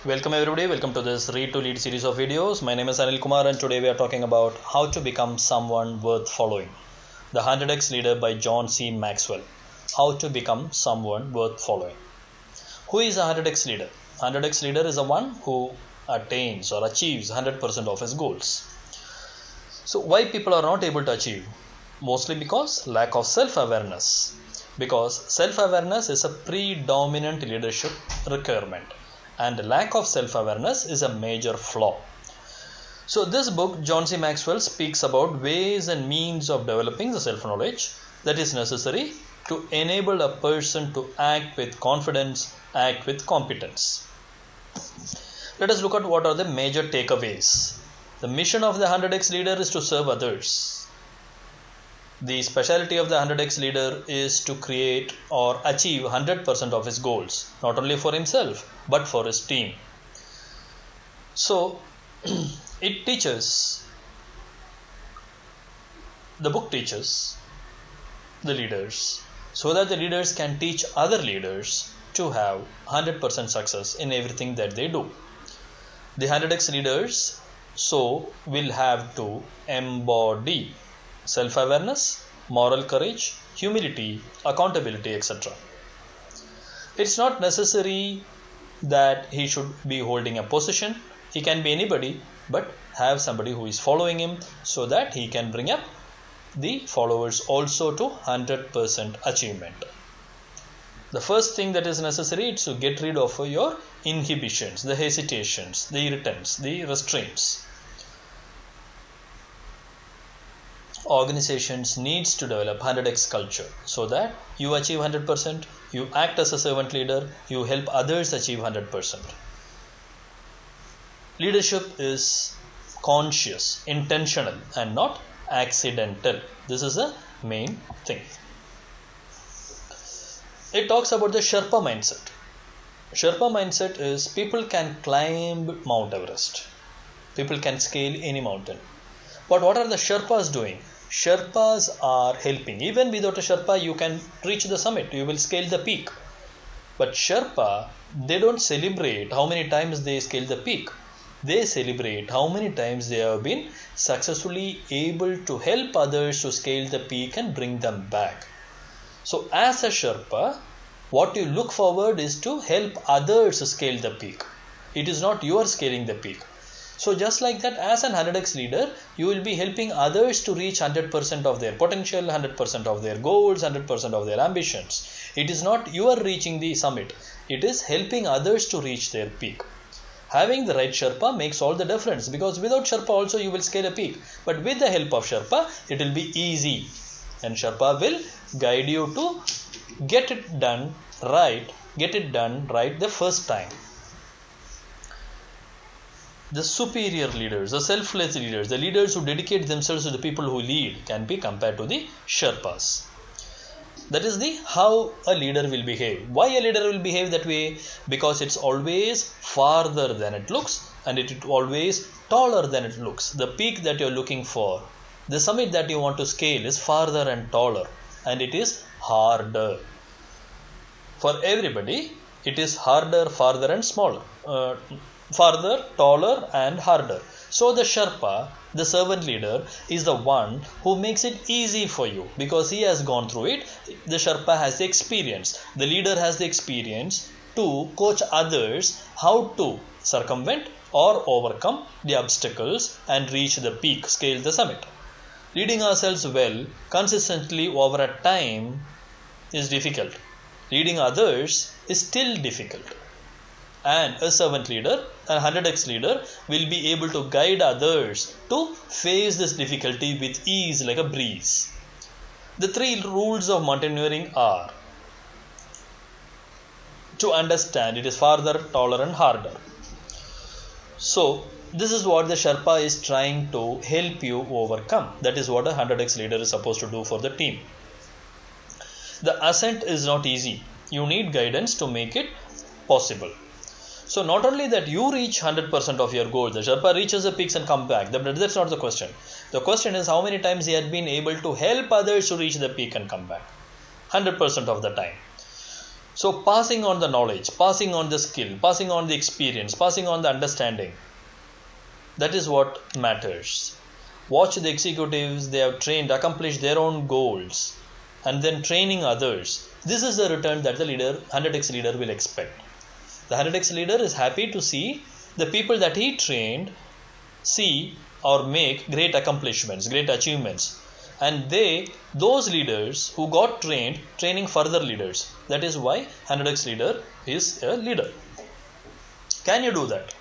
Welcome everybody, welcome to this Read to Lead series of videos. My name is Anil Kumar and today we are talking about how to become someone worth following. The 100x Leader by John C. Maxwell. How to become someone worth following. Who is a 100x leader? 100x leader is the one who attains or achieves 100% of his goals. So why people are not able to achieve? Mostly because lack of self-awareness. Because self-awareness is a predominant leadership requirement. And lack of self-awareness is a major flaw. So this book, John C. Maxwell, speaks about ways and means of developing the self-knowledge that is necessary to enable a person to act with confidence, act with competence. Let us look at what are the major takeaways. The mission of the 100x leader is to serve others. The specialty of the 100x leader is to create or achieve 100% of his goals, not only for himself, but for his team. So, the book teaches the leaders so that the leaders can teach other leaders to have 100% success in everything that they do. The 100x leaders will have to embody self-awareness, moral courage, humility, accountability, etc. It's not necessary that he should be holding a position. He can be anybody, but have somebody who is following him so that he can bring up the followers also to 100% achievement. The first thing that is necessary is to get rid of your inhibitions, the hesitations, the irritants, the restraints. Organizations needs to develop 100x culture so that you achieve 100%, you act as a servant leader, you help others achieve 100%. Leadership is conscious, intentional and not accidental. This is the main thing. It talks about the Sherpa mindset. Sherpa mindset is people can climb Mount Everest. People can scale any mountain. But what are the Sherpas doing? Sherpas are helping. Even without a Sherpa, you can reach the summit. You will scale the peak. But Sherpa, they don't celebrate how many times they scale the peak. They celebrate how many times they have been successfully able to help others to scale the peak and bring them back. So as a Sherpa, what you look forward is to help others scale the peak. It is not you are scaling the peak. So just like that, as an 100x leader, you will be helping others to reach 100% of their potential, 100% of their goals, 100% of their ambitions. It is not you are reaching the summit. It is helping others to reach their peak. Having the right Sherpa makes all the difference, because without Sherpa also you will scale a peak. But with the help of Sherpa, it will be easy. And Sherpa will guide you to get it done right the first time. The superior leaders, the selfless leaders, the leaders who dedicate themselves to the people who lead can be compared to the Sherpas. That is how a leader will behave. Why a leader will behave that way? Because it's always farther than it looks and it is always taller than it looks. The peak that you're looking for, the summit that you want to scale is farther and taller and it is harder. For everybody, it is harder, farther and smaller. Farther, taller and harder. So the Sherpa, the servant leader, is the one who makes it easy for you because he has gone through it. The Sherpa has the experience. The leader has the experience to coach others how to circumvent or overcome the obstacles and reach the peak, scale the summit. Leading ourselves well, consistently over a time is difficult. Leading others is still difficult. And a servant leader, a 100x leader, will be able to guide others to face this difficulty with ease like a breeze. The 3 rules of mountaineering are: to understand it is farther, taller and harder. So this is what the Sherpa is trying to help you overcome. That is what a 100x leader is supposed to do for the team. The ascent is not easy. You need guidance to make it possible. So not only that you reach 100% of your goals, the Sherpa reaches the peaks and come back. That's not the question. The question is how many times he had been able to help others to reach the peak and come back. 100% of the time. So passing on the knowledge, passing on the skill, passing on the experience, passing on the understanding, that is what matters. Watch the executives, they have trained, accomplished their own goals, and then training others. This is the return that the leader, 100x leader, will expect. The 100x leader is happy to see the people that he trained see or make great accomplishments, great achievements. And those leaders who got trained, training further leaders. That is why 100x leader is a leader. Can you do that?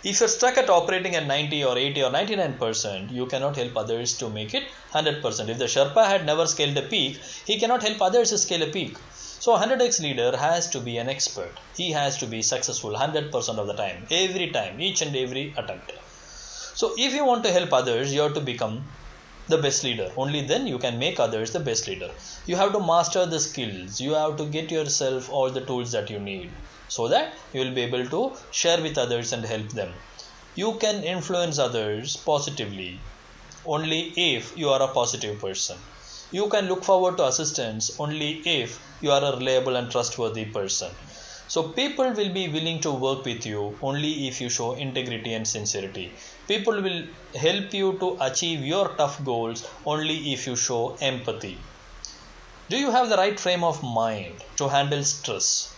If you're stuck at operating at 90 or 80 or 99%, you cannot help others to make it 100%. If the Sherpa had never scaled a peak, he cannot help others to scale a peak. So 100x leader has to be an expert. He has to be successful 100% of the time, every time, each and every attempt. So if you want to help others, you have to become the best leader. Only then you can make others the best leader. You have to master the skills. You have to get yourself all the tools that you need, so that you will be able to share with others and help them. You can influence others positively only if you are a positive person. You can look forward to assistance only if you are a reliable and trustworthy person. So people will be willing to work with you only if you show integrity and sincerity. People will help you to achieve your tough goals only if you show empathy. Do you have the right frame of mind to handle stress?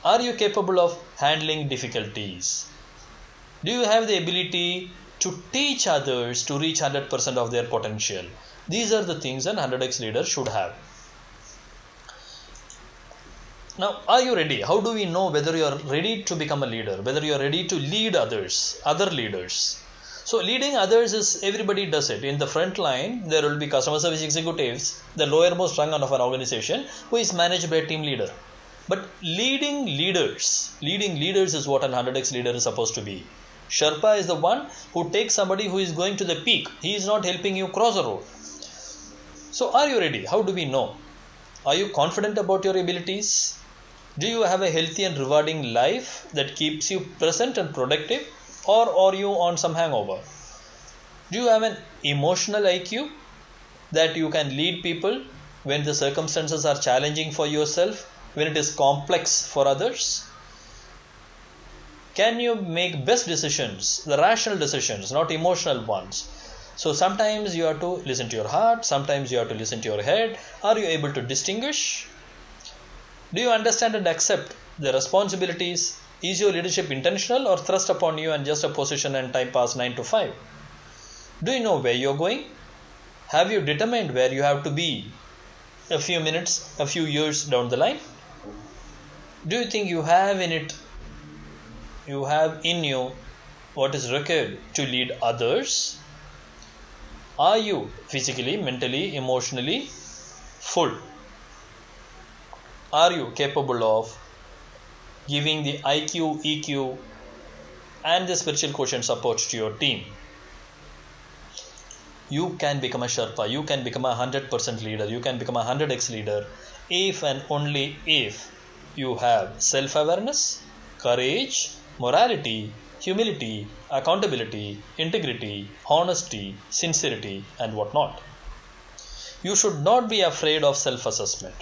Are you capable of handling difficulties? Do you have the ability to teach others to reach 100% of their potential? These are the things an 100x leader should have. Now, are you ready? How do we know whether you are ready to become a leader, whether you are ready to lead others, other leaders? So leading others is, everybody does it. In the front line, there will be customer service executives, the lowermost rung of an organization, who is managed by a team leader. But leading leaders is what an 100x leader is supposed to be. Sherpa is the one who takes somebody who is going to the peak. He is not helping you cross a road. So are you ready? How do we know? Are you confident about your abilities? Do you have a healthy and rewarding life that keeps you present and productive? Or are you on some hangover? Do you have an emotional IQ that you can lead people when the circumstances are challenging for yourself, when it is complex for others? Can you make best decisions, the rational decisions, not emotional ones? So sometimes you have to listen to your heart, sometimes you have to listen to your head. Are you able to distinguish? Do you understand and accept the responsibilities? Is your leadership intentional or thrust upon you and just a position and time pass 9 to 5? Do you know where you're going? Have you determined where you have to be a few minutes, a few years down the line? Do you think you have in you what is required to lead others? Are you physically, mentally, emotionally full? Are you capable of giving the IQ, EQ and the spiritual quotient support to your team? You can become a Sherpa, you can become a 100% leader, you can become a 100x leader if and only if you have self-awareness, courage, morality, humility, accountability, integrity, honesty, sincerity, and whatnot. You should not be afraid of self-assessment.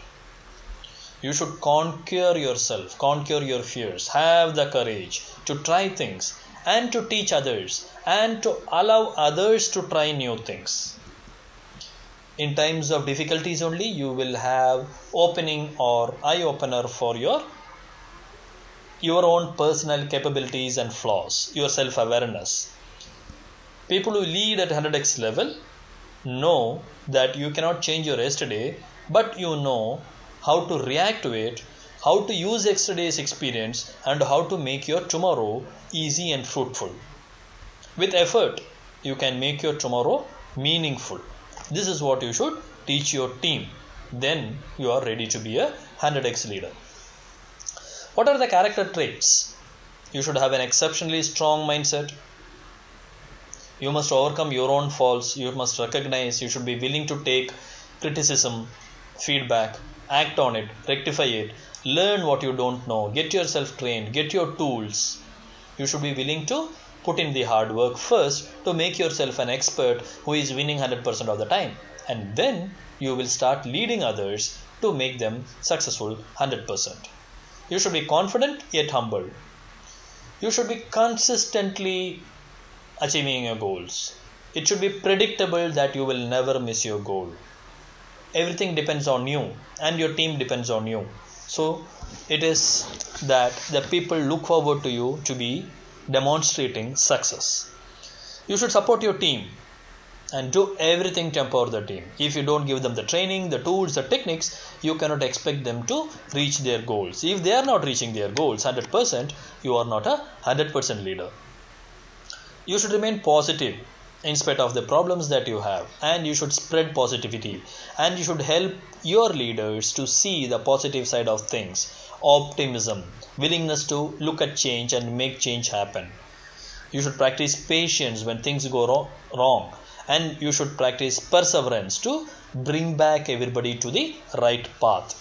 You should conquer yourself, conquer your fears, have the courage to try things and to teach others and to allow others to try new things. In times of difficulties only, you will have opening or eye-opener for your own personal capabilities and flaws, your self-awareness. People who lead at 100x level know that you cannot change your yesterday, but you know how to react to it, how to use yesterday's experience, and how to make your tomorrow easy and fruitful. With effort, you can make your tomorrow meaningful. This is what you should teach your team. Then you are ready to be a 100x leader. What are the character traits? You should have an exceptionally strong mindset. You must overcome your own faults. You must recognize. You should be willing to take criticism, feedback, act on it, rectify it, learn what you don't know, get yourself trained, get your tools. You should be willing to put in the hard work first to make yourself an expert who is winning 100% of the time. And then you will start leading others to make them successful 100%. You should be confident yet humble. You should be consistently achieving your goals. It should be predictable that you will never miss your goal. Everything depends on you and your team depends on you. So it is that the people look forward to you to be demonstrating success. You should support your team and do everything to empower the team. If you don't give them the training, the tools, the techniques, you cannot expect them to reach their goals. If they are not reaching their goals 100%, you are not a 100% leader. You should remain positive in spite of the problems that you have, and you should spread positivity, and you should help your leaders to see the positive side of things, optimism, willingness to look at change and make change happen. You should practice patience when things go wrong, and you should practice perseverance to bring back everybody to the right path.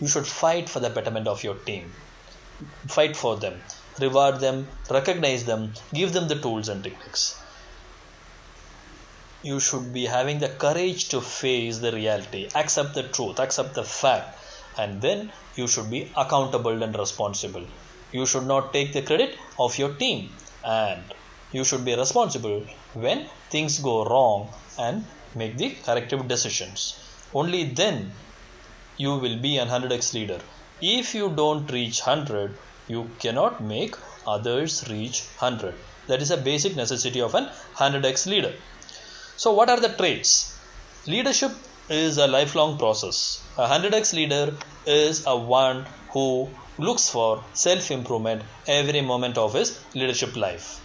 You should fight for the betterment of your team. Fight for them, reward them, recognize them, give them the tools and techniques. You should be having the courage to face the reality, accept the truth, accept the fact, and then you should be accountable and responsible. You should not take the credit of your team, and you should be responsible when things go wrong and make the corrective decisions. Only then you will be an 100x leader. If you don't reach 100, you cannot make others reach 100. That is a basic necessity of an 100x leader. So what are the traits? Leadership is a lifelong process. A 100x leader is a one who looks for self-improvement every moment of his leadership life.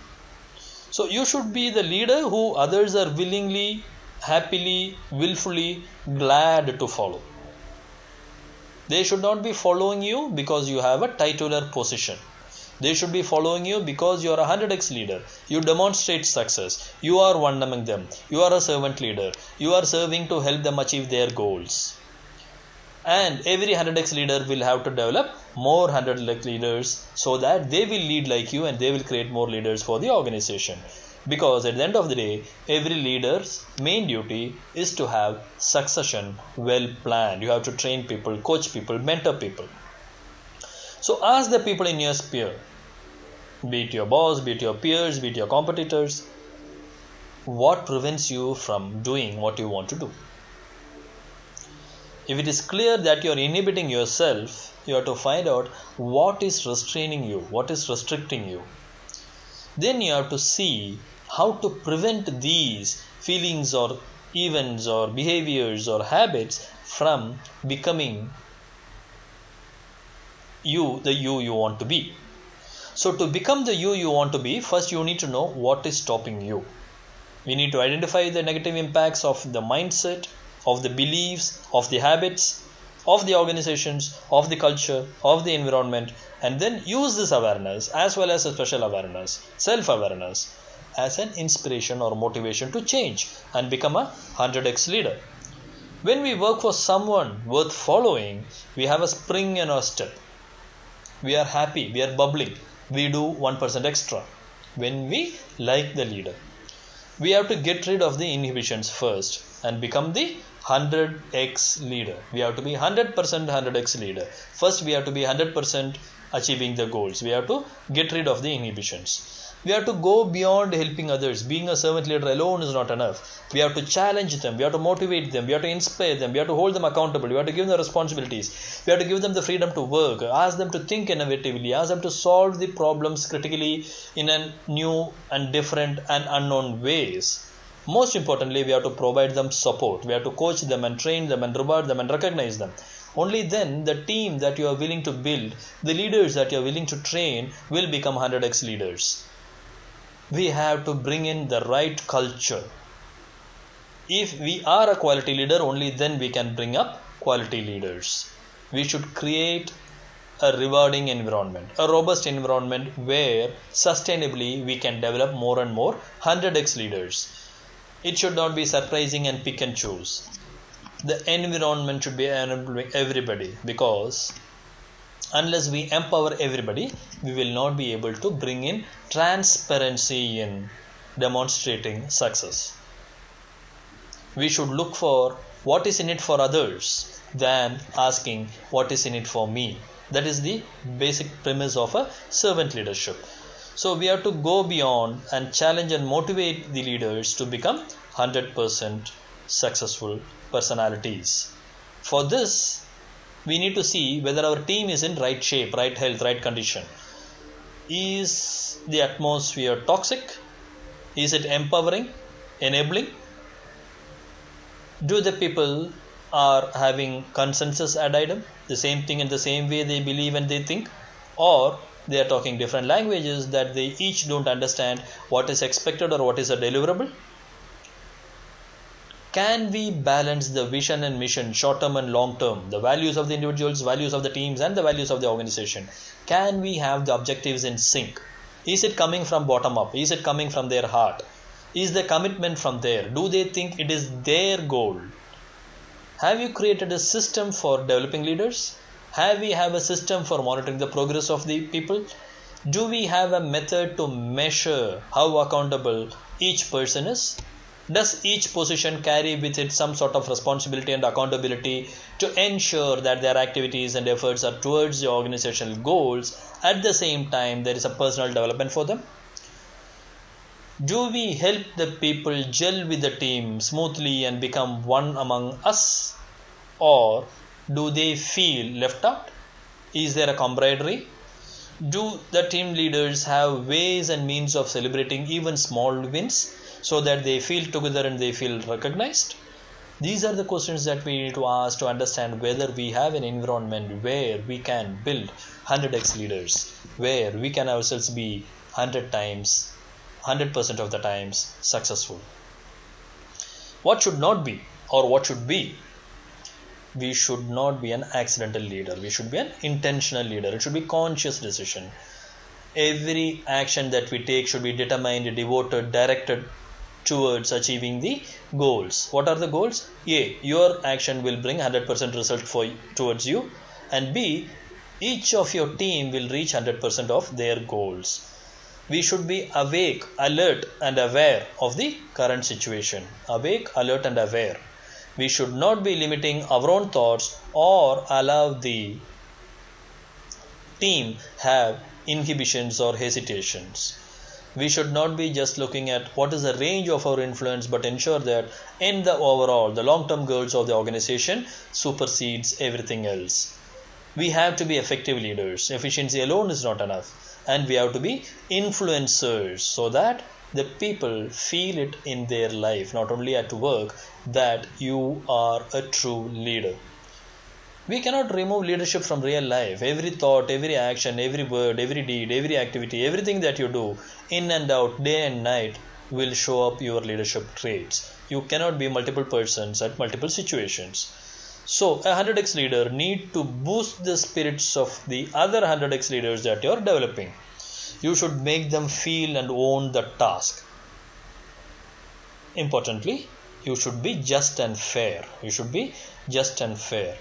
So you should be the leader who others are willingly, happily, willfully glad to follow. They should not be following you because you have a titular position. They should be following you because you are a 100x leader. You demonstrate success. You are one among them. You are a servant leader. You are serving to help them achieve their goals. And every 100x leader will have to develop more 100x leaders so that they will lead like you and they will create more leaders for the organization. Because at the end of the day, every leader's main duty is to have succession well planned. You have to train people, coach people, mentor people. So ask the people in your sphere, be it your boss, be it your peers, be it your competitors, what prevents you from doing what you want to do? If it is clear that you are inhibiting yourself, you have to find out what is restraining you, what is restricting you. Then you have to see how to prevent these feelings or events or behaviors or habits from becoming the you want to be. So to become the you want to be, first you need to know what is stopping you. We need to identify the negative impacts of the mindset, of the beliefs, of the habits, of the organizations, of the culture, of the environment, and then use this awareness as well as a special awareness, self-awareness, as an inspiration or motivation to change and become a 100x leader. When we work for someone worth following, we have a spring in our step. We are happy, we are bubbling, we do 1% extra when we like the leader. We have to get rid of the inhibitions first and become the 100x leader. We have to be 100% 100x leader. First we have to be 100% achieving the goals. We have to get rid of the inhibitions. We have to go beyond helping others. Being a servant leader alone is not enough. We have to challenge them. We have to motivate them. We have to inspire them. We have to hold them accountable. We have to give them responsibilities. We have to give them the freedom to work. Ask them to think innovatively. Ask them to solve the problems critically in a new and different and unknown ways. Most importantly, we have to provide them support. We have to coach them and train them and reward them and recognize them. Only then the team that you are willing to build, the leaders that you are willing to train will become 100x leaders. We have to bring in the right culture. If we are a quality leader, only then we can bring up quality leaders. We should create a rewarding environment, a robust environment where sustainably we can develop more and more 100x leaders. It should not be surprising and pick and choose. The environment should be enabling everybody, because unless we empower everybody, we will not be able to bring in transparency in demonstrating success. We should look for what is in it for others than asking what is in it for me. That is the basic premise of a servant leadership. So we have to go beyond and challenge and motivate the leaders to become 100% successful personalities. For this, we need to see whether our team is in right shape, right health, right condition. Is the atmosphere toxic? Is it empowering, enabling? Do the people are having consensus ad idem, the same thing in the same way they believe and they think, or they are talking different languages that they each don't understand what is expected or what is a deliverable? Can we balance the vision and mission, short term and long term, the values of the individuals, values of the teams, and the values of the organization? Can we have the objectives in sync? Is it coming from bottom up? Is it coming from their heart? Is the commitment from there? Do they think it is their goal? Have you created a system for developing leaders? Have we have a system for monitoring the progress of the people? Do we have a method to measure how accountable each person is? Does each position carry with it some sort of responsibility and accountability to ensure that their activities and efforts are towards the organizational goals? At the same time, there is a personal development for them. Do we help the people gel with the team smoothly and become one among us? Or do they feel left out? Is there a camaraderie? Do the team leaders have ways and means of celebrating even small wins so that they feel together and they feel recognized? These are the questions that we need to ask to understand whether we have an environment where we can build 100x leaders, where we can ourselves be 100% of the times successful. What should not be or what should be? We should not be an accidental leader. We should be an intentional leader. It should be conscious decision. Every action that we take should be determined, devoted, directed towards achieving the goals. What are the goals? A, your action will bring 100% result towards you, and B, each of your team will reach 100% of their goals. We should be awake, alert and aware of the current situation. Awake, alert and aware. We should not be limiting our own thoughts or allow the team have inhibitions or hesitations. We should not be just looking at what is the range of our influence, but ensure that in the overall, the long-term goals of the organization supersedes everything else. We have to be effective leaders. Efficiency alone is not enough. And we have to be influencers so that the people feel it in their life, not only at work, that you are a true leader. We cannot remove leadership from real life. Every thought, every action, every word, every deed, every activity, everything that you do in and out, day and night, will show up your leadership traits. You cannot be multiple persons at multiple situations. So a 100x leader need to boost the spirits of the other 100x leaders that you are developing. You should make them feel and own the task. Importantly, you should be just and fair. You should be just and fair.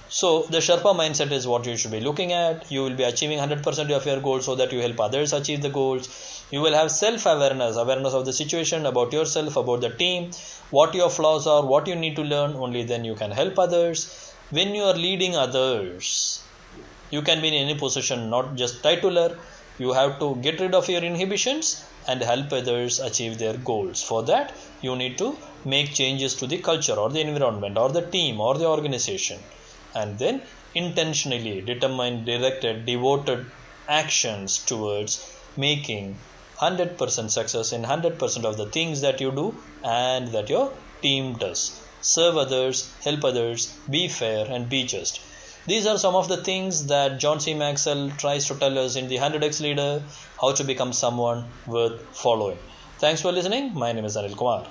So the Sherpa mindset is what you should be looking at. You will be achieving 100% of your goals so that you help others achieve the goals. You will have self-awareness, awareness of the situation, about yourself, about the team, what your flaws are, what you need to learn. Only then you can help others. When you are leading others, you can be in any position, not just titular. You have to get rid of your inhibitions and help others achieve their goals. For that, you need to make changes to the culture or the environment or the team or the organization. And then intentionally determine, directed, devoted actions towards making 100% success in 100% of the things that you do and that your team does. Serve others, help others, be fair and be just. These are some of the things that John C. Maxwell tries to tell us in the 100x Leader, how to become someone worth following. Thanks for listening. My name is Anil Kumar.